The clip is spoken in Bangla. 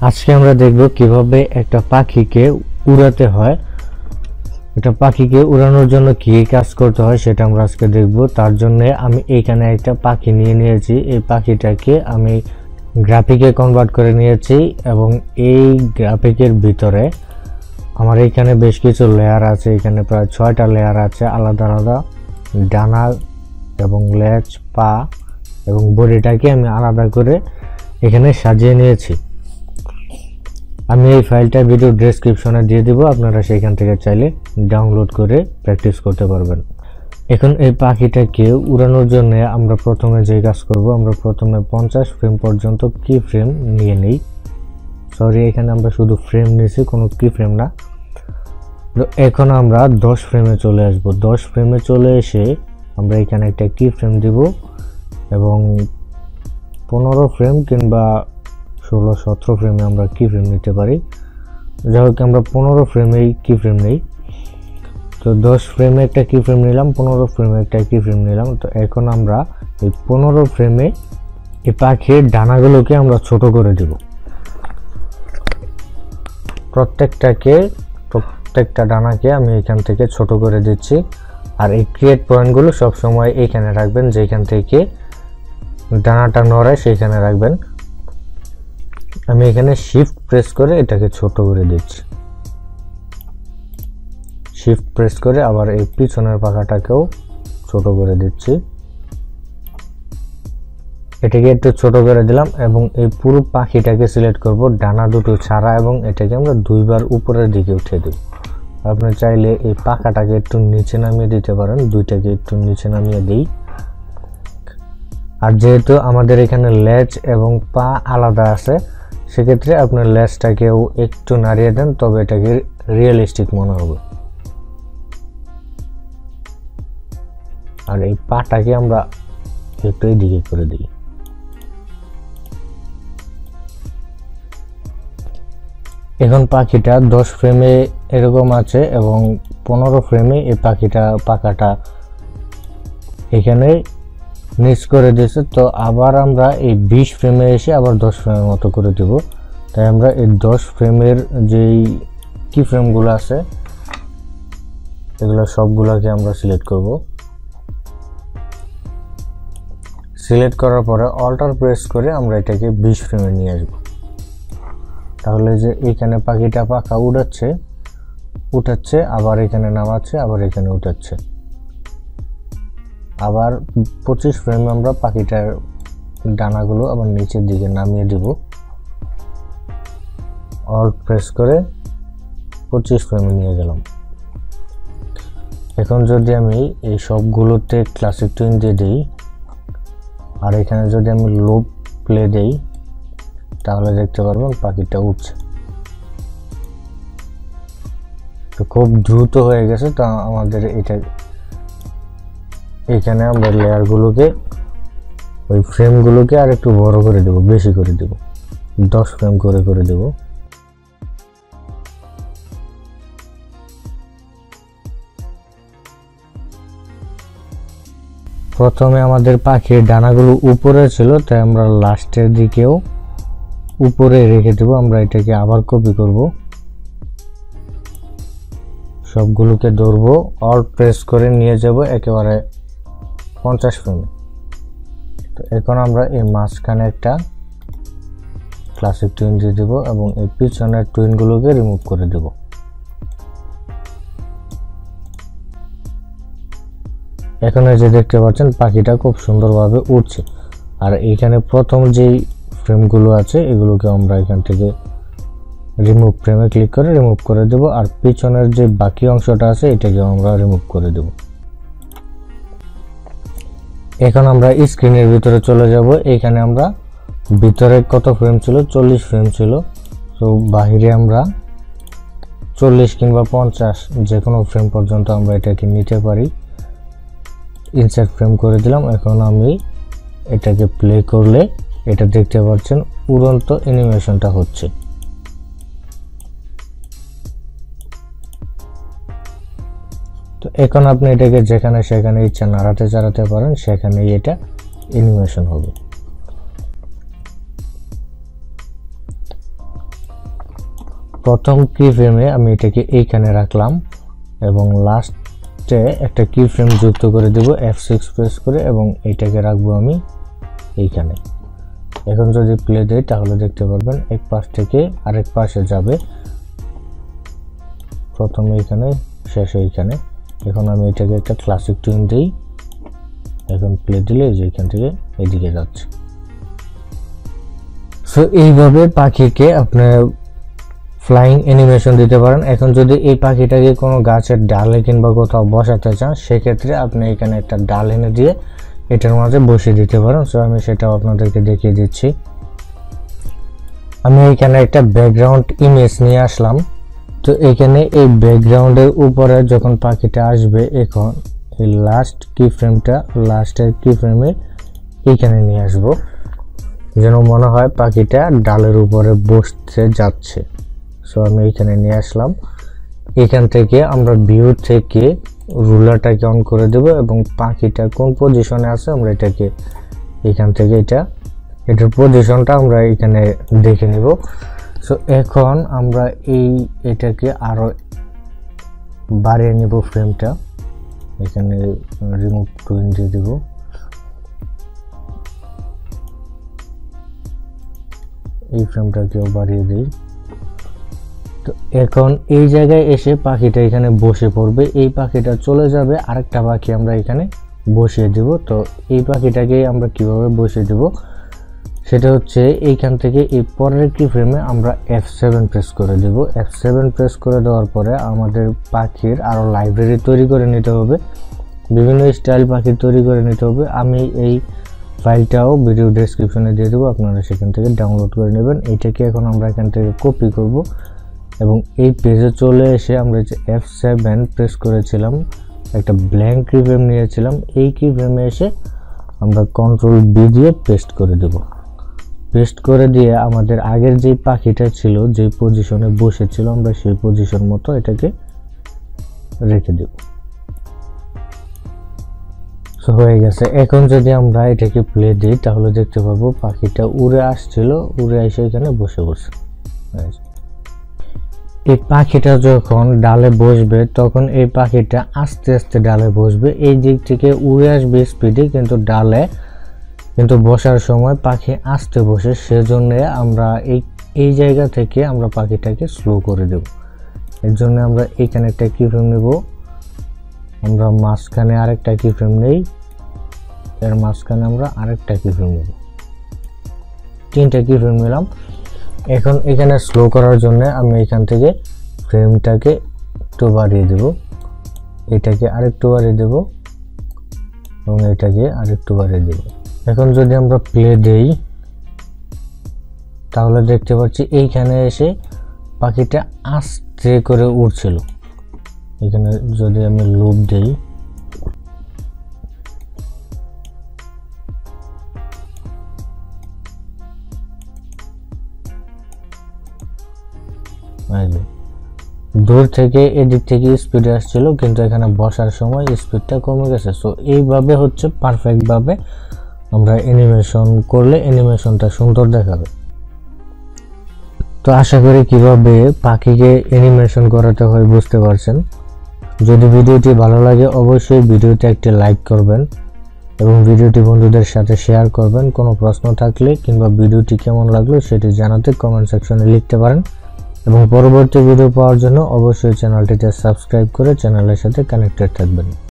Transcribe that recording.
আজকে আমরা দেখব কিভাবে একটা পাখিকে উড়াতে হয়। একটা পাখিকে উড়ানোর জন্য কি কাজ করতে হয় সেটা আমরা আজকে দেখব। তার জন্য আমি এখানে একটা পাখি নিয়েছি। এই পাখিটাকে আমি গ্রাফিকে কনভার্ট করে নিয়েছি এবং এই গ্রাফিকের ভিতরে আমার এখানে বেশ কিছু লেয়ার আছে। এখানে প্রায় 6টা লেয়ার আছে, আলাদা আলাদা ডানা এবং লেজ, পা এবং বডিটাকে আমি আলাদা করে এখানে সাজিয়ে নিয়েছি। আমি এই ফাইলটা ভিডিও ডেসক্রিপশনে দিয়ে দিব, আপনারা সেখান থেকে চাইলে ডাউনলোড করে প্র্যাকটিস করতে পারবেন। এখন এই পাখিটাকে উড়ানোর জন্য আমরা প্রথমে যে কাজ করব, আমরা প্রথমে 50 ফ্রেম পর্যন্ত কি ফ্রেম নিয়ে নেই। সরি, এখানে আমরা শুধু ফ্রেম নিয়েছি, কোনো কি ফ্রেম না। তো এখন আমরা 10 ফ্রেমে চলে আসব। 10 ফ্রেমে চলে এসে আমরা এখানে একটা কি ফ্রেম দিব এবং 15 ফ্রেম কিংবা 16-17 ফ্রেমে আমরা কি ফ্রেম নিতে পারি। যাই হোক, আমরা 15 ফ্রেমেই কি ফ্রেম নেই। তো 10 ফ্রেমে একটা কি ফ্রেম নিলাম, 15 ফ্রেমে একটা কি ফ্রেম নিলাম। তো এখন আমরা এই 15 ফ্রেমে এই পাখির ডানাগুলোকে আমরা ছোট করে দেব। প্রত্যেকটা ডানাকে আমি এখান থেকে ছোট করে দিচ্ছি। আর এই ক্রিয়েট পয়েন্টগুলো সবসময় এইখানে রাখবেন, যেখান থেকে ডানাটা নড়ে সেইখানে রাখবেন। আমি এখানে শিফট প্রেস করে এটাকে ছোট করে দিচ্ছি। শিফট প্রেস করে আবার এই পিছনের পাখাটাকেও ছোট করে দিচ্ছি। এটাকে একটু ছোট করে দিলাম এবং এই পুরো পাখিটাকে সিলেক্ট করব ডানা দুটো ছাড়া এবং এটাকে আমরা দুইবার উপরের দিকে উঠিয়ে দেব। আপনি চাইলে এই পাখাটাকে একটু নিচে নামিয়ে দিতে পারেন, দুইটাকে একটু নিচে নামিয়ে দিই। আর যেহেতু আমাদের এখানে লেজ এবং পা আলাদা আছে, সেক্ষেত্রে আপনার লেজটাকেও একটু নাড়িয়ে দেন, তবে এটাকে রিয়েলিস্টিক মনে হবে। আর এই পাটাকে আমরা একটু এদিকে করে দিই। এখন পাখিটা 10 ফ্রেমে এরকম আছে এবং 15 ফ্রেমে এই পাখাটা এখানে নিচ করে দিয়েছে। তো আবার আমরা এই 20 ফ্রেমে এসে আবার 10 ফ্রেমের মতো করে দেব। তাই আমরা এই 10 ফ্রেমের যেই কি ফ্রেমগুলো আছে এগুলো সবগুলোকে আমরা সিলেক্ট করব। সিলেক্ট করার পরে অল্টার প্রেস করে আমরা এটাকে 20 ফ্রেমে নিয়ে আসব। তাহলে যে এখানে পাখিটা পাখা উঠাচ্ছে, আবার এখানে নামাচ্ছে, আবার এখানে উঠাচ্ছে। আবার 25 ফ্রেমে আমরা পাখিটার ডানাগুলো আবার নিচের দিকে নামিয়ে দেব। অল্ট প্রেস করে 25 ফ্রেমে নিয়ে গেলাম। এখন যদি আমি এই সবগুলোতে ক্লাসিক টুইন দিয়ে দিই আর এখানে যদি আমি লুপ প্লে দেই, তাহলে দেখতে পারবেন পাখিটা উঠছে। তো খুব দ্রুত হয়ে গেছে। তো আমাদের এখানে আমরা লেয়ারগুলোকে, ওই ফ্রেমগুলোকে আর একটু বড় করে দেব, বেশি করে দেব, 10 ফ্রেম করে দেব। প্রথমে আমাদের পাখির ডানাগুলো উপরে ছিল, তাই আমরা লাস্টের দিকেও উপরে রেখে দেব। আমরা এটাকে আবার কপি করব, সবগুলোকে ধরবো, অল্ট প্রেস করে নিয়ে যাব একেবারে 50 ফ্রেমে। তো এখন আমরা এই মাঝখানে একটা ক্লাসিক টুইন দিয়ে দেব এবং এই পিছনের টুইনগুলোকে রিমুভ করে দেব। এখন এই যে দেখতে পাচ্ছেন পাখিটা খুব সুন্দরভাবে উঠছে। আর এইখানে প্রথম যেই ফ্রেমগুলো আছে এগুলোকে আমরা এখান থেকে রিমুভ ফ্রেমে ক্লিক করে রিমুভ করে দেব। আর পিছনের যে বাকি অংশটা আছে এটাকে আমরা রিমুভ করে দেব। এখন আমরা স্ক্রিনের ভিতরে চলে যাব। এখানে আমরা ভিতরে কত ফ্রেম ছিল, 40 ফ্রেম ছিল। তো বাহিরে আমরা 40 কিংবা 50 যে কোনো ফ্রেম পর্যন্ত আমরা এটাকে নিতে পারি। ইনসার্ট ফ্রেম করে দিলাম। এখন আমি এটাকে প্লে করলে এটা দেখতে পাচ্ছেন উড়ন্ত অ্যানিমেশনটা হচ্ছে। তো এখন আপনি এটাকে যেখানে সেখানে ইচ্ছা নাড়াতে চাড়াতে পারেন, সেখানেই এটা অ্যানিমেশন হবে। প্রথম কি ফ্রেমে আমি এটাকে এইখানে রাখলাম এবং লাস্টে একটা কি ফ্রেম যুক্ত করে দেব F6 প্রেস করে এবং এটাকে রাখবো আমি এইখানে। এখন যদি প্লে দেই তাহলে দেখতে পারবেন এক পাশ থেকে আরেক পাশে যাবে, প্রথমে এখানে শেষে এইখানে। এখন আমি এটাকে একটা ক্লাসিক টিউন দিই, এখন প্লে দিলে যে এখান থেকে এদিকে যাচ্ছে। সো এইভাবে পাখিকে আপনি ফ্লাইং অ্যানিমেশন দিতে পারেন। এখন যদি এই পাখিটাকে কোনো গাছের ডালে কিংবা কোথাও বসাতে চান সেক্ষেত্রে আপনি এখানে একটা ডাল এনে দিয়ে এটার মাঝে বসিয়ে দিতে পারেন। সো আমি সেটাও আপনাদেরকে দেখিয়ে দিচ্ছি। আমি এখানে একটা ব্যাকগ্রাউন্ড ইমেজ নিয়ে আসলাম। তো এখানে এই ব্যাকগ্রাউন্ডের উপরে যখন পাখিটা আসবে, এখন এই লাস্ট কি ফ্রেমটা লাস্টের কি ফ্রেমে এইখানে নিয়ে আসব, যেন মনে হয় পাখিটা ডালের উপরে বসতে যাচ্ছে। সো আমি এইখানে নিয়ে আসলাম। এখান থেকে আমরা ভিউ থেকে রুলারটাকে অন করে দেব এবং পাখিটা কোন পজিশনে আছে আমরা এটাকে এখান থেকে এটার পজিশনটা আমরা এখানে দেখে নিব। সো এখন আমরা এটাকে আরো বাড়িয়ে নিব ফ্রেমটা, এখানে রিমুভ টুইন দিয়ে দেব। এই ফ্রেমটাকেও বাড়িয়ে দিই। তো এখন এই জায়গায় এসে পাখিটা এখানে বসে পড়বে, এই পাখিটা চলে যাবে, আরেকটা পাখি আমরা এখানে বসিয়ে দেব। তো এই পাখিটাকে আমরা কিভাবে বসিয়ে দেব সেটা হচ্ছে এইখান থেকে এই পরের কি ফ্রেমে আমরা F7 প্রেস করে দেব। F7 প্রেস করে দেওয়ার পরে আমাদের পাখির আরো লাইব্রেরি তৈরি করে নিতে হবে, বিভিন্ন স্টাইল পাখি তৈরি করে নিতে হবে। আমি এই ফাইলটাও ভিডিও ডেসক্রিপশনে দিয়ে দেবো, আপনারা সেখান থেকে ডাউনলোড করে নেবেন। এটাকে এখন আমরা এখান থেকে কপি করব এবং এই পেজে চলে এসে আমরা যে F7 প্রেস করেছিলাম, একটা ব্ল্যাঙ্ক কি ফ্রেম নিয়েছিলাম, এই কি ফ্রেমে এসে আমরা কন্ট্রোল বি দিয়ে পেস্ট করে দেব। পেস্ট করে দিয়ে আমাদের আগের যে পাখিটা ছিল, যে পজিশনে বসেছিল, আমরা সেই পজিশন মতো এটাকে রেখে দেব। সো হয়ে গেছে। এখন যদি আমরা এটাকে প্লে দিই তাহলে দেখতে পাবো পাখিটা উড়ে আসছিল, উড়ে এসে এখানে বসে বসে। এই পাখিটা যখন ডালে বসবে তখন এই পাখিটা আস্তে আস্তে ডালে বসবে, এই দিক থেকে উড়ে আসবে স্পিডে, কিন্তু বসার সময় পাখি আস্তে বসে, সেজন্য আমরা এই জায়গা থেকে আমরা পাখিটাকে স্লো করে দেব। এর জন্য আমরা এখানে একটা কি ফ্রেম নেব, আমরা মাঝখানে আরেকটা কি ফ্রেম নেই, এর মাঝখানে আমরা আরেকটা কি ফ্রেম নেব, তিনটা কি ফ্রেম নিলাম। এখন এখানে স্লো করার জন্য আমি এখান থেকে ফ্রেমটাকে একটু বাড়িয়ে দেব, এটাকে আরেকটু বাড়িয়ে দেব এবং এটাকে আরেকটু বাড়িয়ে দেব। এখন যদি আমরা প্লে দেই তাহলে দেখতে পাচ্ছি এইখানে এসে পাখিটা আস্তে করে উড়ছিল। এখানে যদি আমি লুপ দেই দূর থেকে এদিক থেকে স্পিডে আসছিল, কিন্তু এখানে বসার সময় স্পিডটা কমে গেছে। সো এইভাবে হচ্ছে পারফেক্ট ভাবে আমরা অ্যানিমেশন করলে অ্যানিমেশনটা সুন্দর দেখাবে। তো আশা করি কিভাবে পাখিকে অ্যানিমেশন করাতে হয় বুঝতে পারছেন। যদি ভিডিওটি ভালো লাগে অবশ্যই ভিডিওতে একটি লাইক করবেন এবং ভিডিওটি বন্ধুদের সাথে শেয়ার করবেন। কোনো প্রশ্ন থাকলে কিংবা ভিডিওটি কেমন লাগলো সেটি জানাতে কমেন্ট সেকশনে লিখতে পারেন এবং পরবর্তী ভিডিও পাওয়ার জন্য অবশ্যই চ্যানেলটিতে সাবস্ক্রাইব করে চ্যানেলের সাথে কানেক্টেড থাকবেন।